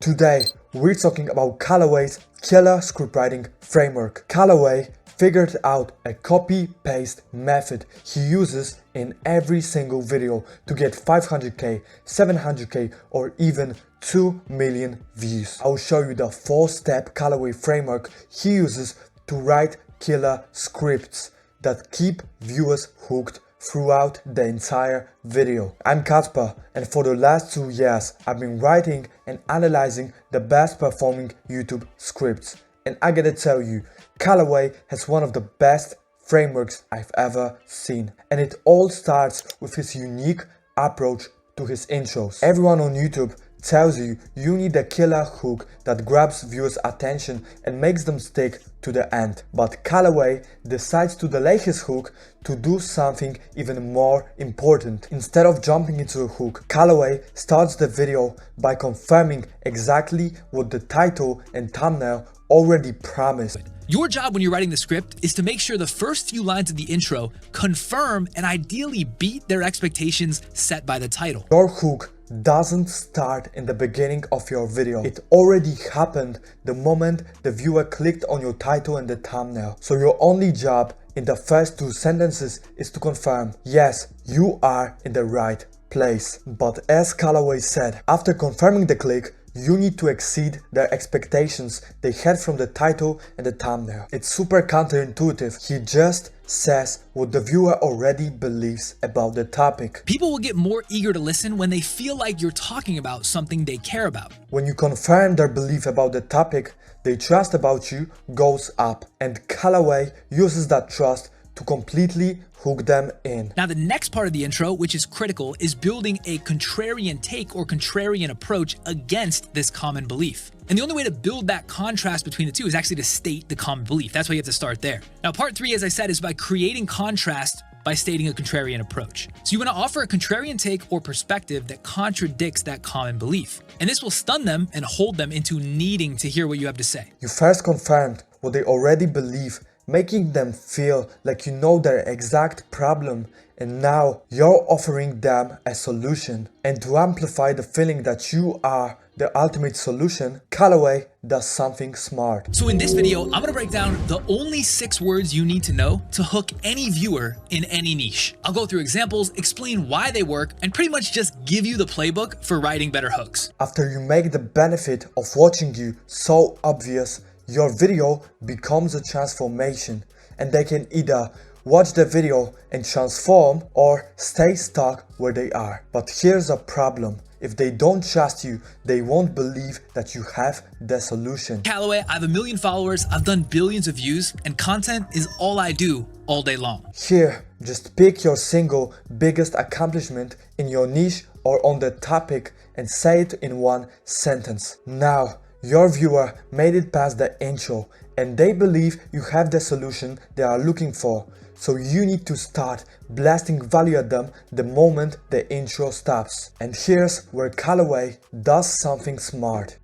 Today, we're talking about Kallaway's killer scriptwriting framework. Kallaway figured out a copy-paste method he uses in every single video to get 500k, 700k or even 2 million views. I'll show you the 4-step Kallaway framework he uses to write killer scripts that keep viewers hooked throughout the entire video. I'm Kasper, and for the last 2 years I've been writing and analyzing the best performing YouTube scripts. And I gotta tell you, Kallaway has one of the best frameworks I've ever seen. And it all starts with his unique approach to his intros. Everyone on YouTube tells you need a killer hook that grabs viewers' attention and makes them stick to the end. But Kallaway decides to delay his hook to do something even more important. Instead of jumping into a hook, Kallaway starts the video by confirming exactly what the title and thumbnail already promised. Your job when you're writing the script is to make sure the first few lines of the intro confirm and ideally beat their expectations set by the title. Your hook doesn't start in the beginning of your video. It already happened the moment the viewer clicked on your title and the thumbnail. So your only job in the first 2 sentences is to confirm, yes, you are in the right place. But as Kallaway said, after confirming the click, you need to exceed their expectations they had from the title and the thumbnail. It's super counterintuitive. He just says what the viewer already believes about the topic. People will get more eager to listen when they feel like you're talking about something they care about. When you confirm their belief about the topic, their trust about you goes up. And Kallaway uses that trust to completely hook them in. Now the next part of the intro, which is critical, is building a contrarian take or contrarian approach against this common belief. And the only way to build that contrast between the two is actually to state the common belief. That's why you have to start there. Now part 3, as I said, is by creating contrast by stating a contrarian approach. So you want to offer a contrarian take or perspective that contradicts that common belief. And this will stun them and hold them into needing to hear what you have to say. You first confirmed what they already believe, making them feel like you know their exact problem, and now you're offering them a solution. And to amplify the feeling that you are the ultimate solution, Kallaway does something smart. So in this video, I'm gonna break down the only 6 words you need to know to hook any viewer in any niche. I'll go through examples, explain why they work, and pretty much just give you the playbook for writing better hooks. After you make the benefit of watching you so obvious, your video becomes a transformation, and they can either watch the video and transform or stay stuck where they are. But here's a problem. If they don't trust you, they won't believe that you have the solution. Kallaway, I have 1 million followers, I've done billions of views, and content is all I do all day long. Here, just pick your single biggest accomplishment in your niche or on the topic and say it in 1 sentence. Now, your viewer made it past the intro and they believe you have the solution they are looking for. So you need to start blasting value at them the moment the intro stops. And here's where Kallaway does something smart.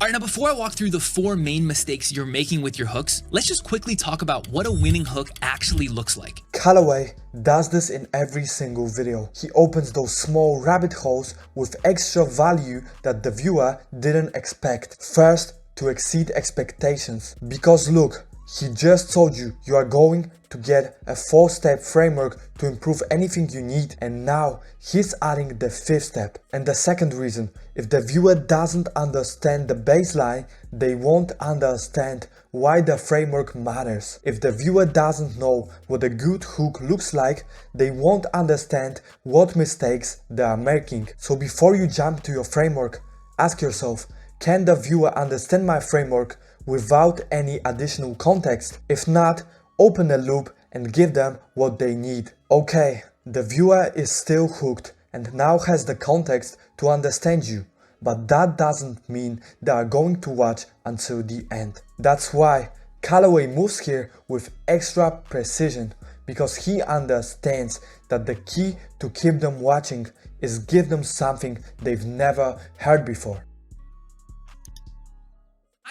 Alright, now before I walk through the 4 main mistakes you're making with your hooks, let's just quickly talk about what a winning hook actually looks like. Kallaway does this in every single video. He opens those small rabbit holes with extra value that the viewer didn't expect. First, to exceed expectations. Because look, he just told you are going to get a 4-step framework to improve anything you need, and now he's adding the 5th step. And the second reason, if the viewer doesn't understand the baseline, they won't understand why the framework matters. If the viewer doesn't know what a good hook looks like, they won't understand what mistakes they are making. So before you jump to your framework, ask yourself, can the viewer understand my framework without any additional context? If not, open a loop and give them what they need. Okay, the viewer is still hooked and now has the context to understand you, but that doesn't mean they are going to watch until the end. That's why Kallaway moves here with extra precision, because he understands that the key to keep them watching is give them something they've never heard before.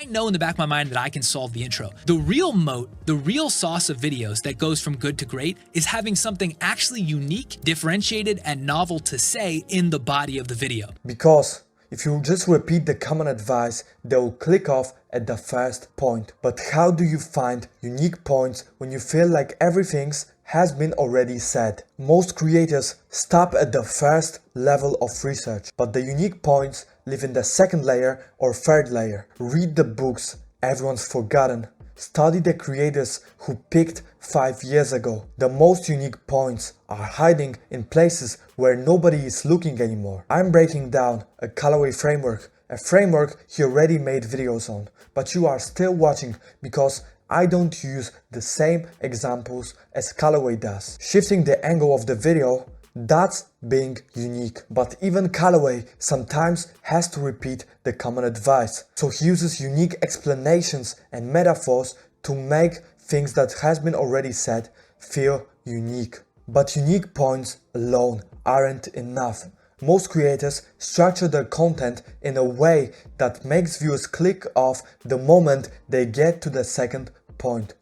I know in the back of my mind that I can solve the intro. The real moat, the real sauce of videos that goes from good to great is having something actually unique, differentiated, and novel to say in the body of the video. Because If you just repeat the common advice, they will click off at the first point. But how do you find unique points when you feel like everything has been already said? Most creators stop at the first level of research, but the unique points live in the second layer or third layer. Read the books everyone's forgotten. Study the creators who peaked 5 years ago. The most unique points are hiding in places where nobody is looking anymore. I'm breaking down a Kallaway framework, a framework he already made videos on, but you are still watching because I don't use the same examples as Kallaway does. Shifting the angle of the video, that's being unique. But even Kallaway sometimes has to repeat the common advice. So he uses unique explanations and metaphors to make things that has been already said feel unique. But unique points alone aren't enough. Most creators structure their content in a way that makes viewers click off the moment they get to the second point.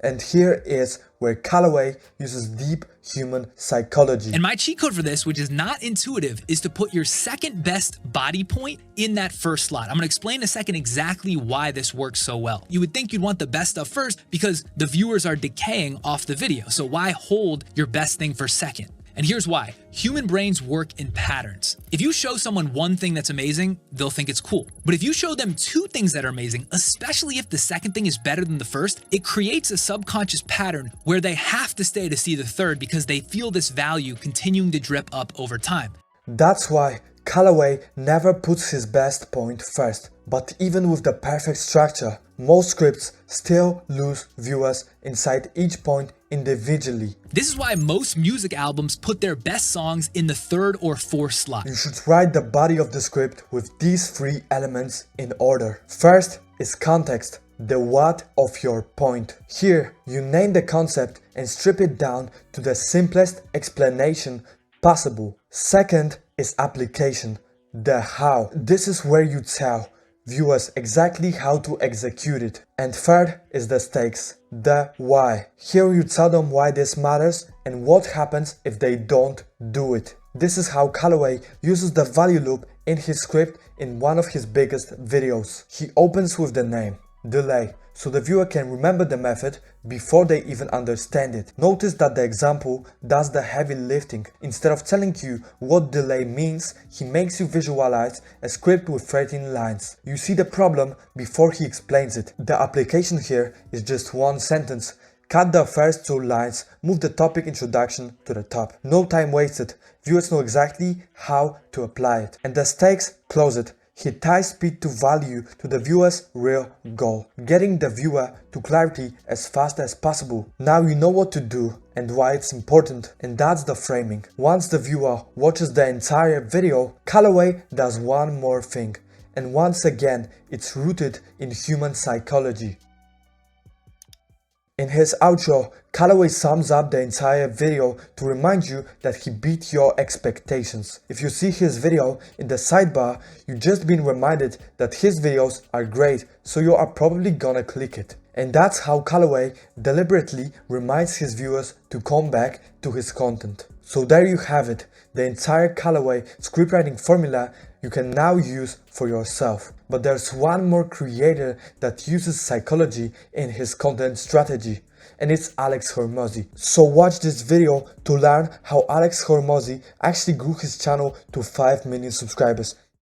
And here is where Kallaway uses deep human psychology. And my cheat code for this, which is not intuitive, is to put your second best body point in that first slot. I'm gonna explain in a second exactly why this works so well. You would think you'd want the best stuff first because the viewers are decaying off the video. So why hold your best thing for second? And here's why. Human brains work in patterns. If you show someone one thing that's amazing, they'll think it's cool. But if you show them two things that are amazing, especially if the second thing is better than the first, it creates a subconscious pattern where they have to stay to see the third because they feel this value continuing to drip up over time. That's why Kallaway never puts his best point first. But even with the perfect structure, most scripts still lose viewers inside each point individually. This is why most music albums put their best songs in the third or fourth slot. You should write the body of the script with these three elements in order. First is context, the what of your point. Here, you name the concept and strip it down to the simplest explanation possible. Second is application, the how. This is where you tell viewers exactly how to execute it. And third is the stakes, the why. Here you tell them why this matters and what happens if they don't do it. This is how Kallaway uses the value loop in his script in one of his biggest videos. He opens with the name, delay, so the viewer can remember the method before they even understand it. Notice that the example does the heavy lifting. Instead of telling you what delay means, he makes you visualize a script with 13 lines. You see the problem before he explains it. The application here is just one sentence. Cut the first 2 lines, move the topic introduction to the top. No time wasted. Viewers know exactly how to apply it. And the stakes, close it. He ties speed to value to the viewer's real goal, getting the viewer to clarity as fast as possible. Now you know what to do and why it's important, and that's the framing. Once the viewer watches the entire video, Kallaway does one more thing, and once again it's rooted in human psychology. In his outro, Kallaway sums up the entire video to remind you that he beat your expectations. If you see his video in the sidebar, you've just been reminded that his videos are great, so you are probably gonna click it. And that's how Kallaway deliberately reminds his viewers to come back to his content. So there you have it, the entire Kallaway scriptwriting formula you can now use for yourself. But there's one more creator that uses psychology in his content strategy, and it's Alex Hormozi. So watch this video to learn how Alex Hormozi actually grew his channel to 5 million subscribers.